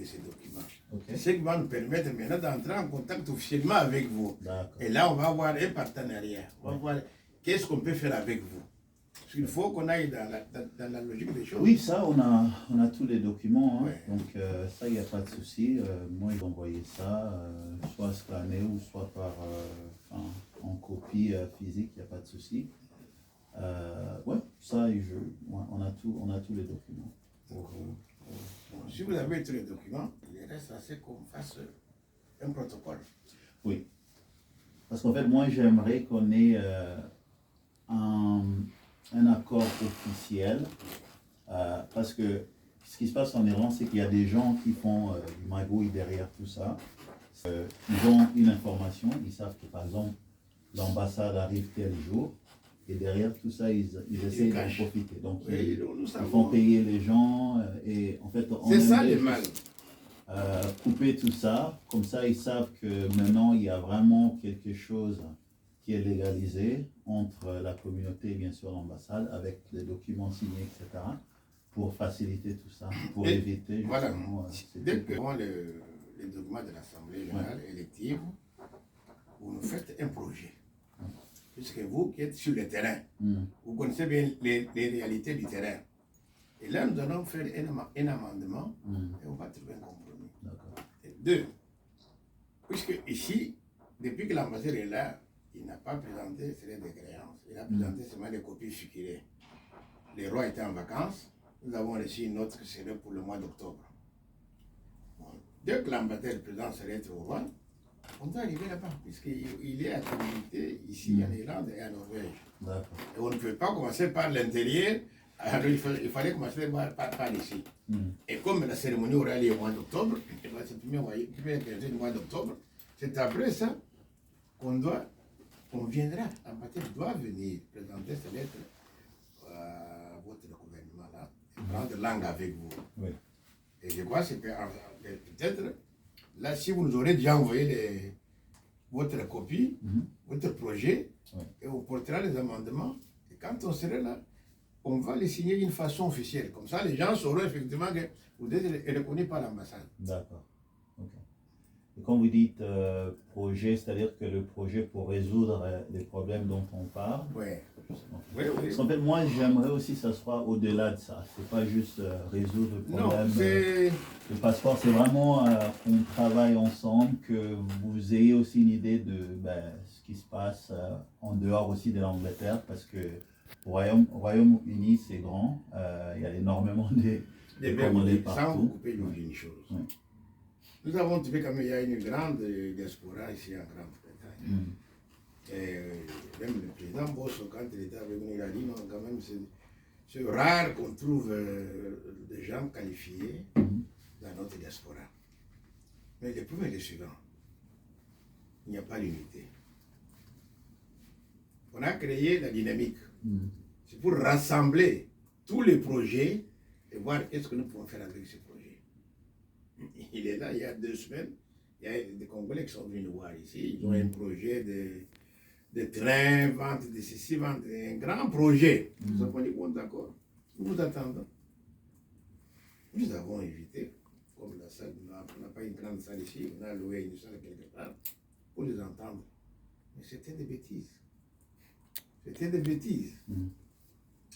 ces documents. Okay. C'est ce qui va nous permettre maintenant d'entrer en contact officiellement avec vous. Et là, on va avoir un partenariat. On va voir qu'est-ce qu'on peut faire avec vous. Parce qu'il faut qu'on aille dans la logique des choses. Oui, ça, on a tous les documents. Hein. Ouais. Donc, ça, il n'y a pas de souci. Moi, ils vont envoyer ça, soit scanné ou soit en copie physique, il n'y a pas de souci. Ouais, ça, on a tous les documents. Si vous avez tous les documents, il reste assez qu'on fasse un protocole. Oui. Parce qu'en fait, moi, j'aimerais qu'on ait un accord officiel. Parce que ce qui se passe en Irlande, c'est qu'il y a des gens qui font du magouille derrière tout ça. Ils ont une information, ils savent que, par exemple, l'ambassade arrive tel jour. Et derrière tout ça, ils essayent d'en profiter. Donc, ils font payer les gens. Et en fait, c'est ça le mal. Couper tout ça. Comme ça, ils savent que maintenant, il y a vraiment quelque chose qui est légalisé entre la communauté et bien sûr l'ambassade, avec les documents signés, etc., pour faciliter tout ça, pour éviter justement... Voilà. Dès que on les documents de l'Assemblée générale élective, vous nous faites un projet. Puisque vous qui êtes sur le terrain, vous connaissez bien les réalités du terrain. Et là, nous allons faire un amendement et on va trouver un compromis. Et deux, puisque ici, depuis que l'ambassadeur est là, il n'a pas présenté des créances. Il a présenté seulement des copies sucrées. Les rois étaient en vacances. Nous avons reçu une autre qui serait pour le mois d'octobre. Bon, dès que l'ambassadeur présent serait au roi, on doit arriver là-bas, puisqu'il est habilité ici en Irlande et en Norvège. Et on ne peut pas commencer par l'intérieur, alors il fallait commencer par ici. Et comme la cérémonie aura lieu au mois d'octobre, c'est le premier quinzaine du mois d'octobre, c'est après ça qu'on viendra. L'ambassadeur doit venir présenter cette lettre à votre gouvernement là, et prendre langue avec vous. Oui. Et je crois que peut-être. Là, si vous nous aurez déjà envoyé votre copie, votre projet, et on portera les amendements, et quand on sera là, on va les signer d'une façon officielle. Comme ça, les gens sauront effectivement que vous êtes reconnus par l'ambassade. D'accord. Okay. Et quand vous dites projet, c'est-à-dire que le projet pour résoudre les problèmes dont on parle. Oui. Oui. Parce qu'en fait, moi, j'aimerais aussi que ça soit au-delà de ça. C'est pas juste résoudre le problème. Non, le passeport, c'est vraiment qu'on travaille ensemble, que vous ayez aussi une idée de ce qui se passe en dehors aussi de l'Angleterre, parce que le Royaume-Uni, c'est grand. Il y a énormément de commandés partout. Sans vous couper, une chose. Oui. Nous avons trouvé qu'il y a une grande diaspora ici en Grande-Bretagne. Et même le président Bosso, quand il était avec nous, il a dit non, quand même, c'est rare qu'on trouve des gens qualifiés dans notre diaspora. Mais le problème est le suivant. Il n'y a pas d'unité. On a créé la dynamique. C'est pour rassembler tous les projets et voir qu'est-ce que nous pouvons faire avec ces projets. Il est là, il y a 2 semaines, il y a des Congolais qui sont venus nous voir ici. Ils ont un projet de train, vente de ceci, vente, un grand projet. Nous avons dit, bon, d'accord, nous vous attendons. Nous avons évité, comme la salle, on n'a pas une grande salle ici, on a loué une salle quelque part pour les entendre. Mais c'était des bêtises. C'était des bêtises.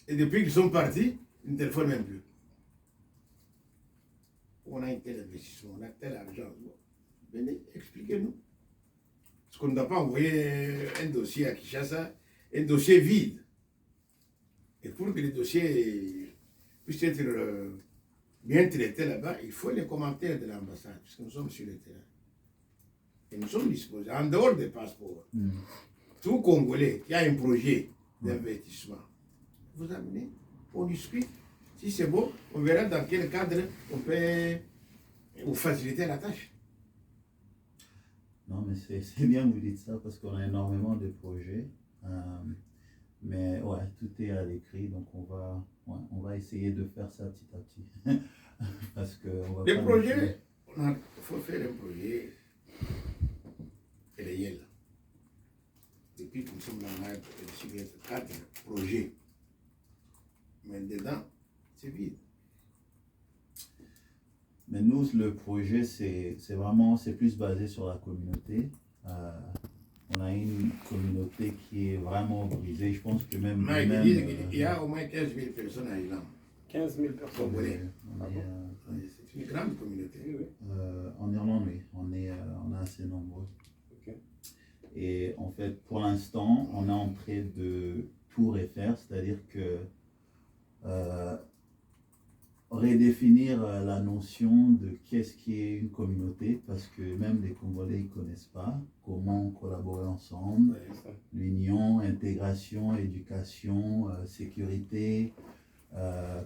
Et depuis qu'ils sont partis, ils ne téléphonent même plus. On a un tel investissement, on a tel argent. Venez, expliquez-nous. Parce qu'on ne doit pas envoyer un dossier à Kinshasa, un dossier vide. Et pour que le dossier puisse être bien traité là-bas, il faut les commentaires de l'ambassade, puisque nous sommes sur le terrain. Et nous sommes disposés, en dehors des passeports, tout Congolais qui a un projet d'investissement, vous amenez, on discute. Si c'est bon, on verra dans quel cadre on peut vous faciliter la tâche. Non, mais c'est bien que vous dites ça parce qu'on a énormément de projets. Mais ouais, tout est à l'écrit, donc on va essayer de faire ça petit à petit. Parce que on va les projets, il faut faire un projet réel. Depuis que nous sommes dans la il y a 4 projets. Mais dedans, c'est vide. Mais nous, le projet, c'est vraiment, c'est plus basé sur la communauté. On a une communauté qui est vraiment brisée. Je pense que même... Non, même il y a au moins 15 000 personnes à Ilan. 15 000 personnes. C'est une grande communauté. En Irlande, oui. On est assez nombreux. Okay. Et en fait, pour l'instant, on est en train de tout refaire, c'est-à-dire que redéfinir la notion de qu'est-ce qui est une communauté, parce que même les Congolais ne connaissent pas comment collaborer ensemble, l'union, intégration, éducation, sécurité,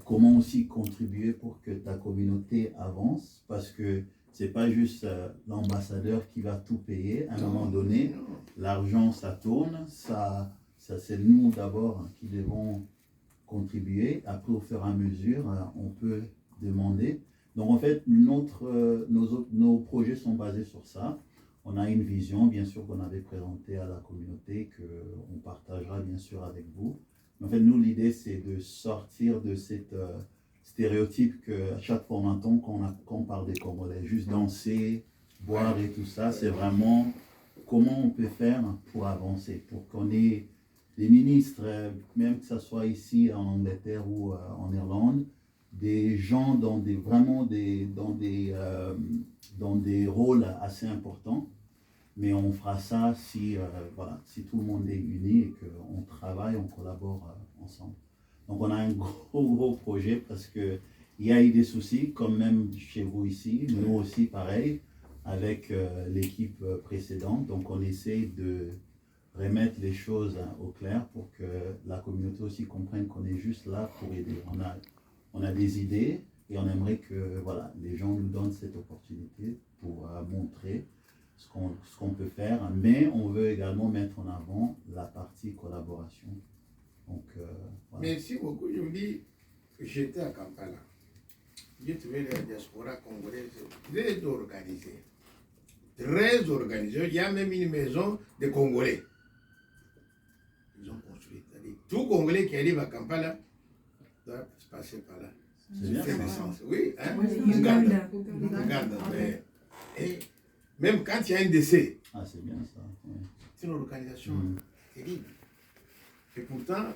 comment aussi contribuer pour que ta communauté avance, parce que c'est pas juste l'ambassadeur qui va tout payer. À un moment donné, l'argent, ça tourne, ça c'est nous d'abord qui devons contribuer. Après, au fur et à mesure, on peut demander. Donc, en fait, nos projets sont basés sur ça. On a une vision, bien sûr, qu'on avait présentée à la communauté, qu'on partagera, bien sûr, avec vous. En fait, nous, l'idée, c'est de sortir de cette stéréotype qu'à chaque fois on entend qu'on parle des Congolais, juste danser, boire et tout ça. C'est vraiment comment on peut faire pour avancer, pour qu'on ait des ministres, même que ce soit ici en Angleterre ou en Irlande, des gens dans des rôles assez importants. Mais on fera ça si tout le monde est uni et qu'on travaille, on collabore ensemble. Donc on a un gros projet parce qu'il y a eu des soucis, comme même chez vous ici, nous aussi pareil, avec l'équipe précédente. Donc on essaie de remettre les choses au clair pour que la communauté aussi comprenne qu'on est juste là pour aider. On a des idées et on aimerait que les gens nous donnent cette opportunité pour montrer ce qu'on peut faire, mais on veut également mettre en avant la partie collaboration. Donc, Merci beaucoup. Je vous dis, j'étais à Kampala. J'ai trouvé la diaspora congolaise très organisée. Très organisée. Il y a même une maison de Congolais. Ils ont construit. Tout Congolais qui arrive à Kampala doit se passer par là. C'est bien ça. Oui, hein? Uganda. Et même quand il y a un décès, c'est bien ça. Ouais. C'est une organisation terrible. Et pourtant,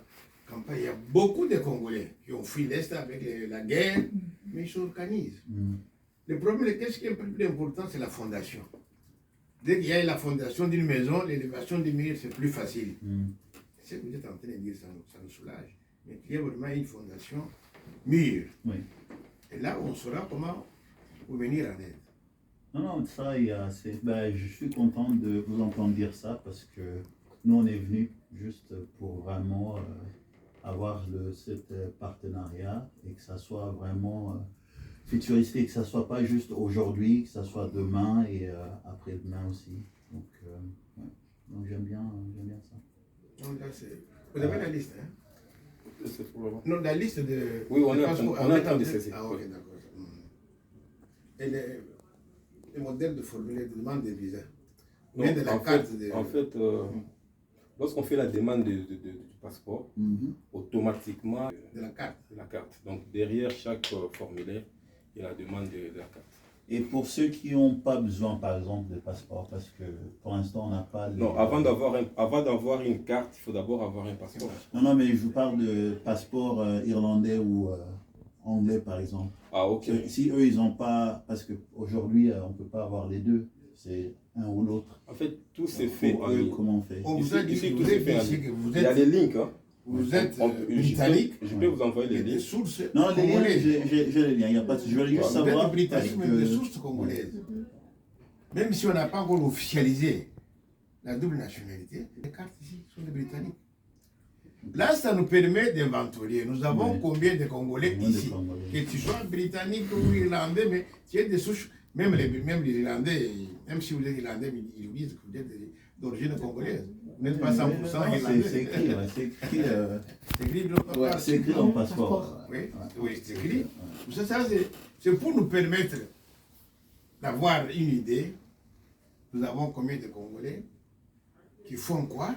il y a beaucoup de Congolais qui ont fui l'Est avec la guerre, mais ils s'organisent. Le problème, qu'est-ce qui est plus important, c'est la fondation. Dès qu'il y a la fondation d'une maison, l'élévation du mur, c'est plus facile. Ce que vous êtes en train de dire, ça nous soulage. Mais il y a vraiment une fondation mûre. Oui. Et là, on saura comment vous venir en aide. Non, ça, je suis content de vous entendre dire ça parce que nous, on est venus juste pour vraiment avoir ce partenariat et que ça soit vraiment futuristique, que ça soit pas juste aujourd'hui, que ça soit demain et après-demain aussi. Donc j'aime bien ça. Donc là, vous avez la liste, hein? C'est pour le moment. Non, la liste de... Oui, on est en train de saisir. Ah, ok, d'accord. Et le modèle de formuler de demande de visa. Non, de la carte en fait, lorsqu'on fait la demande du passeport, automatiquement... De la carte. Donc, derrière chaque formulaire, il y a la demande de la carte. Et pour ceux qui n'ont pas besoin, par exemple, de passeport, parce que pour l'instant, on n'a pas... Non, avant d'avoir une carte, il faut d'abord avoir un passeport. Non, mais je vous parle de passeport irlandais ou anglais, par exemple. Ah, ok. Si eux, ils n'ont pas... Parce qu'aujourd'hui, on ne peut pas avoir les deux. C'est un ou l'autre. En fait, tout s'est fait en ligne. Comment on fait? On vous a dit que vous êtes ici, que vous Il y a êtes... les links, hein. Vous êtes britannique. Je peux vous envoyer les Des liens. sources Non, les liens, congolaises. j'ai les liens, il n'y a pas de... Je voulais juste Vous êtes savoir britannique, parce mais des que... sources congolaises. Même si on n'a pas encore officialisé la double nationalité, les cartes ici sont des Britanniques. Là, ça nous permet d'inventorier. Nous avons combien de Congolais ici? Que tu sois britannique ou irlandais, mais tu es des souches, même les Irlandais, même si vous êtes irlandais, ils vous disent que vous êtes d'origine congolaise. Vous n'êtes pas 100% irlandais. C'est écrit, c'est écrit dans le passeport. Oui, c'est écrit. Ça, c'est pour nous permettre d'avoir une idée. Nous avons combien de Congolais qui font quoi?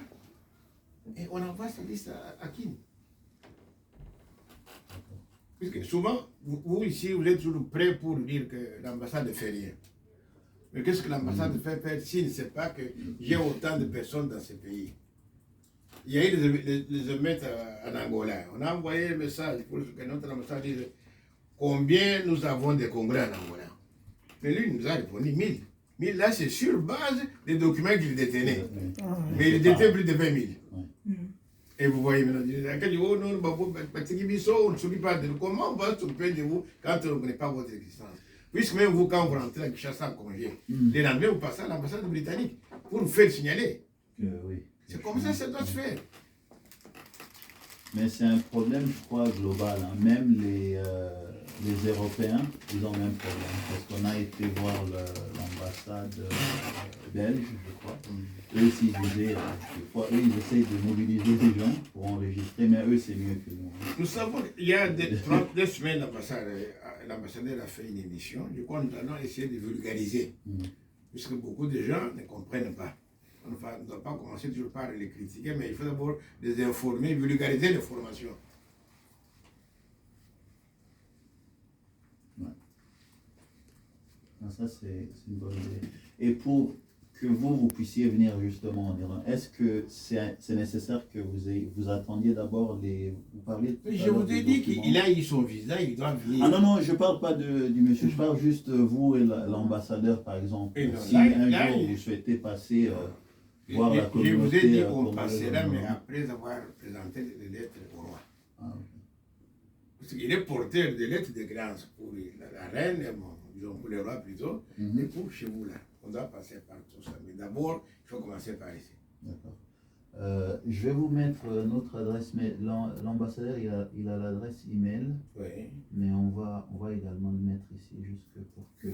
Et on envoie cette liste à qui? Puisque souvent, vous ici, vous êtes toujours prêts pour dire que l'ambassade ne fait rien. Mais qu'est-ce que l'ambassade fait faire s'il ne sait pas que j'ai autant de personnes dans ce pays? Il y a eu des émeutes en Angola. On a envoyé un message pour que notre ambassade dise combien nous avons de Congrès en Angola. Mais lui, il nous a répondu 1000. 1000 là, c'est sur base des documents qu'il détenait. Mais il détenait plus de 20 000. Et vous voyez maintenant, on ne s'occupe pas de nous. Comment on va s'occuper de vous quand on ne connaît pas votre existence? Puisque même vous, quand vous rentrez à Kinshasa en congé, les lendemains, vous passez à l'ambassade britannique pour vous faire signaler. Oui. C'est comme ça que ça doit se faire. Mais c'est un problème, je crois, global. Hein. Même les Européens, ils ont le même problème. Parce qu'on a été voir l'ambassade belge, je crois. Eux aussi, ils essayent de mobiliser des gens pour enregistrer, mais eux, c'est mieux que nous. Nous savons qu'il y a 2 semaines, l'ambassadeur a fait une émission. Je crois que nous allons essayer de vulgariser. Puisque beaucoup de gens ne comprennent pas. On ne doit pas commencer toujours par les critiquer, mais il faut d'abord les informer, vulgariser l'information. Ouais. Ça, c'est une bonne idée. Et pour que vous puissiez venir justement en Irlande, est-ce que c'est nécessaire que vous attendiez d'abord vous parliez je vous ai dit qu'il a eu son visa, il doit venir. Ah non, je ne parle pas du monsieur, je parle juste vous et l'ambassadeur par exemple. Non, si un jour vous souhaitez passer voir la communauté. Je vous ai dit qu'on passera, mais après avoir présenté des lettres au roi. Ah, okay. Parce qu'il est porteur de lettres de grâce pour la reine, disons pour le roi plutôt, et pour chez vous là. On doit passer par tout ça. Mais d'abord, il faut commencer par ici. D'accord. Je vais vous mettre notre adresse mail. L'ambassadeur, il a l'adresse email. Oui. Mais on va également le mettre ici, juste pour que.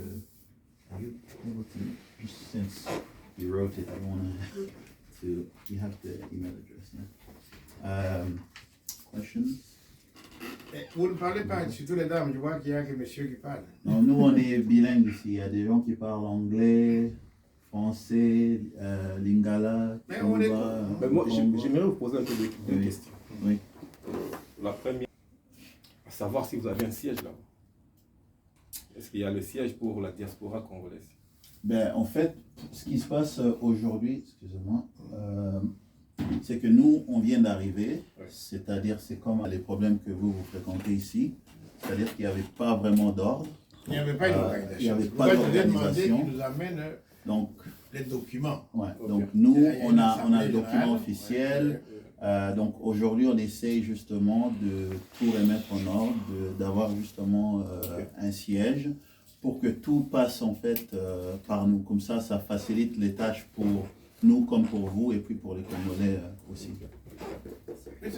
Are you able to, just since you wrote it, I want to. You have the email address now. Questions? Vous ne parlez pas, surtout les dames, je vois qu'il y a que monsieur qui parle. Non, nous on est bilingues ici. Il y a des gens qui parlent anglais, français, lingala, mais on est... moi, j'aimerais vous poser un peu de questions. Oui. La première, à savoir si vous avez un siège là. Est-ce qu'il y a le siège pour la diaspora congolaise? Ben, en fait, ce qui se passe aujourd'hui, excusez-moi, c'est que nous, on vient d'arriver, c'est-à-dire c'est comme les problèmes que vous fréquentez ici, c'est-à-dire qu'il n'y avait pas vraiment d'ordre. Il n'y avait pas d'organisation. Il n'y avait pas d'organisation. Qui nous amène donc, les documents. Ouais, donc nous, on a un document officiel. Donc aujourd'hui, on essaye justement de tout remettre en ordre, d'avoir justement un siège pour que tout passe en fait par nous. Comme ça facilite les tâches pour nous comme pour vous et puis pour les Congolais aussi.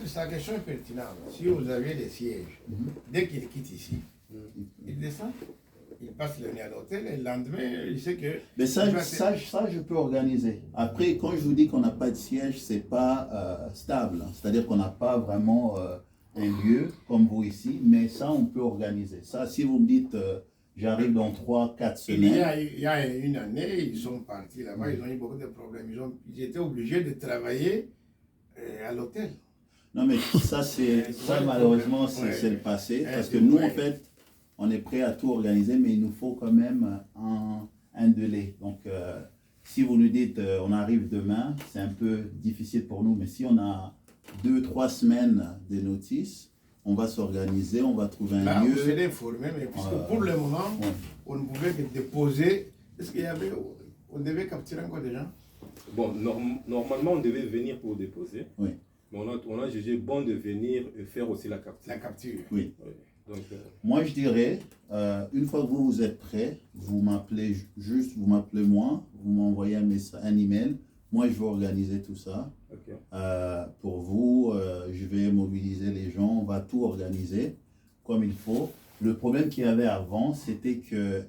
Sa question est pertinente. Si vous avez des sièges, dès qu'il quitte ici, il descend, il passe le nez à l'hôtel et le lendemain, il sait que... Mais ça, je peux organiser. Après, quand je vous dis qu'on n'a pas de siège, c'est pas stable. C'est-à-dire qu'on n'a pas vraiment un lieu comme vous ici, mais ça, on peut organiser. Ça, si vous me dites... j'arrive dans 3-4 semaines. Il y a une année, ils sont partis là-bas, ils ont eu beaucoup de problèmes. Ils étaient obligés de travailler à l'hôtel. Non, mais ça malheureusement, c'est le passé. Parce que nous, en fait, on est prêt à tout organiser, mais il nous faut quand même un délai. Donc, si vous nous dites on arrive demain, c'est un peu difficile pour nous. Mais si on a 2-3 semaines de notice, on va s'organiser, on va trouver un lieu. On s'est informé, mais pour le moment, on ne pouvait que déposer. Est-ce qu'il y avait, on devait capturer encore des gens? Bon, normalement, on devait venir pour déposer. Oui. Mais on a jugé bon de venir faire aussi la capture. La capture. Oui. Donc, moi, je dirais, une fois que vous êtes prêt, vous m'appelez moi, vous m'envoyez un email. Moi, je vais organiser tout ça. Okay. Pour vous, je vais mobiliser les gens, on va tout organiser comme il faut. Le problème qu'il y avait avant, c'était que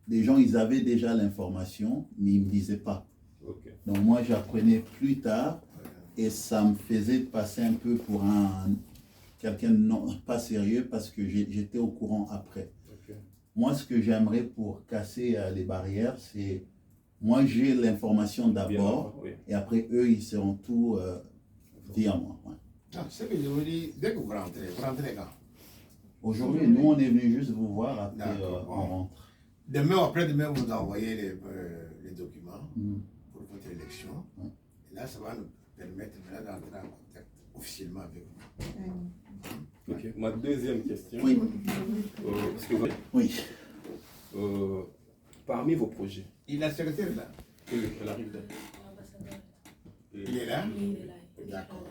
les gens, ils avaient déjà l'information, mais ils ne me disaient pas. Okay. Donc moi, j'apprenais plus tard et ça me faisait passer un peu pour quelqu'un pas sérieux parce que j'étais au courant après. Okay. Moi, ce que j'aimerais pour casser les barrières, c'est... Moi, j'ai l'information d'abord, et après, eux, ils seront tout via moi. Ouais. Ah, c'est ce que je vous dis, dès que vous rentrez quand? Aujourd'hui, nous, on est venu juste vous voir, après on rentre. Demain ou après-demain, vous envoyez les documents pour votre élection. Et là, ça va nous permettre d'entrer en contact officiellement avec vous. Ok. Ma deuxième question. Oui. Oui. Parmi vos projets. Il est la secrétaire là. Oui, elle arrive là. Il est là? Oui, il est là. D'accord.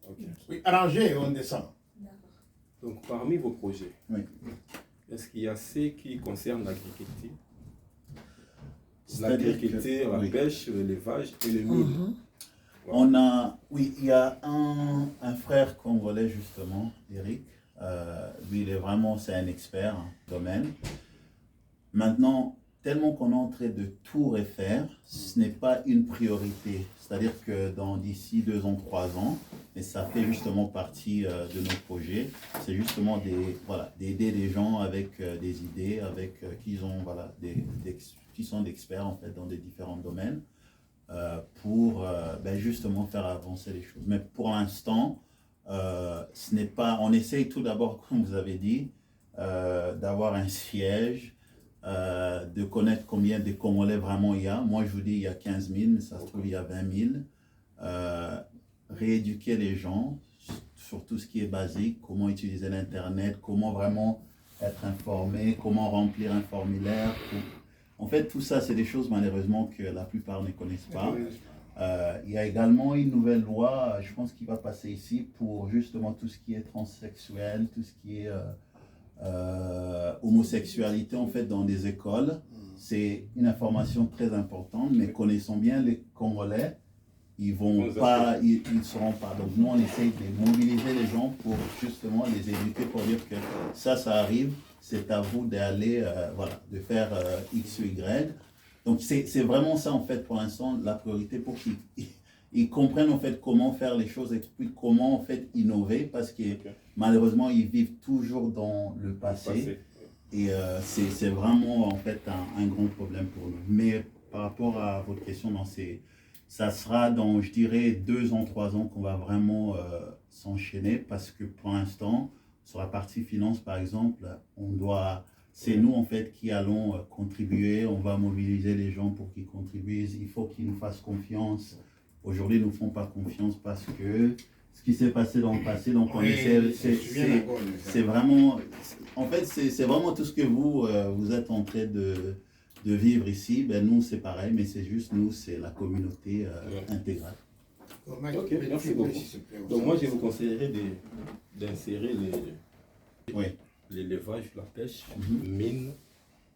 Okay. Oui, arrangez, on descend. Donc, parmi vos projets, oui. Est-ce qu'il y a ceux qui concernent l'agriculture? L'agriculture, la pêche, l'élevage et le mine. Voilà. Il y a un frère congolais justement, Eric. Lui, c'est un expert en domaine. Maintenant, tellement qu'on est en train de tout refaire, ce n'est pas une priorité. C'est-à-dire que d'ici 2 ans, 3 ans, et ça fait justement partie de nos projets, c'est justement d'aider les gens avec des idées, avec qui sont d'experts en fait dans des différents domaines, pour justement faire avancer les choses. Mais pour l'instant, ce n'est pas. On essaye tout d'abord, comme vous avez dit, d'avoir un siège. De connaître combien de Congolais vraiment il y a. Moi, je vous dis, il y a 15 000, mais ça se trouve, il y a 20 000. Rééduquer les gens sur tout ce qui est basique, comment utiliser l'Internet, comment vraiment être informé, comment remplir un formulaire. En fait, tout ça, c'est des choses, malheureusement, que la plupart ne connaissent pas. Il y a également une nouvelle loi, je pense, qui va passer ici pour justement tout ce qui est transsexuel, tout ce qui est... homosexualité en fait dans des écoles. C'est une information très importante, mais connaissons bien les Congolais, ils ne seront pas. Donc nous on essaye de mobiliser les gens pour justement les éduquer, pour dire que ça arrive, c'est à vous d'aller, de faire X ou Y. Donc c'est vraiment ça en fait pour l'instant la priorité, pour qu'ils comprennent en fait comment faire les choses, expliquent comment en fait innover, parce que malheureusement ils vivent toujours dans le passé. Et c'est vraiment en fait un grand problème pour nous. Mais par rapport à votre question, ça sera dans, je dirais, 2 ans, 3 ans qu'on va vraiment s'enchaîner, parce que pour l'instant, sur la partie finance par exemple, c'est nous en fait qui allons contribuer, on va mobiliser les gens pour qu'ils contribuent, il faut qu'ils nous fassent confiance. Aujourd'hui, ils ne nous font pas confiance parce que ce qui s'est passé dans le passé, donc on essaie, c'est vraiment, en fait, c'est vraiment tout ce que vous êtes en train de vivre ici. Nous, c'est pareil, mais c'est juste nous, c'est la communauté intégrale. Ok, merci beaucoup. Donc moi, je vous conseillerais d'insérer l'élevage, la pêche, mine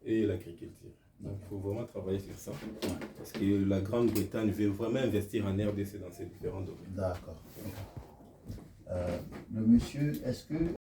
et l'agriculture. Donc il faut vraiment travailler sur ça. Parce que la Grande-Bretagne veut vraiment investir en RDC dans ces différents domaines. D'accord. Le monsieur, est-ce que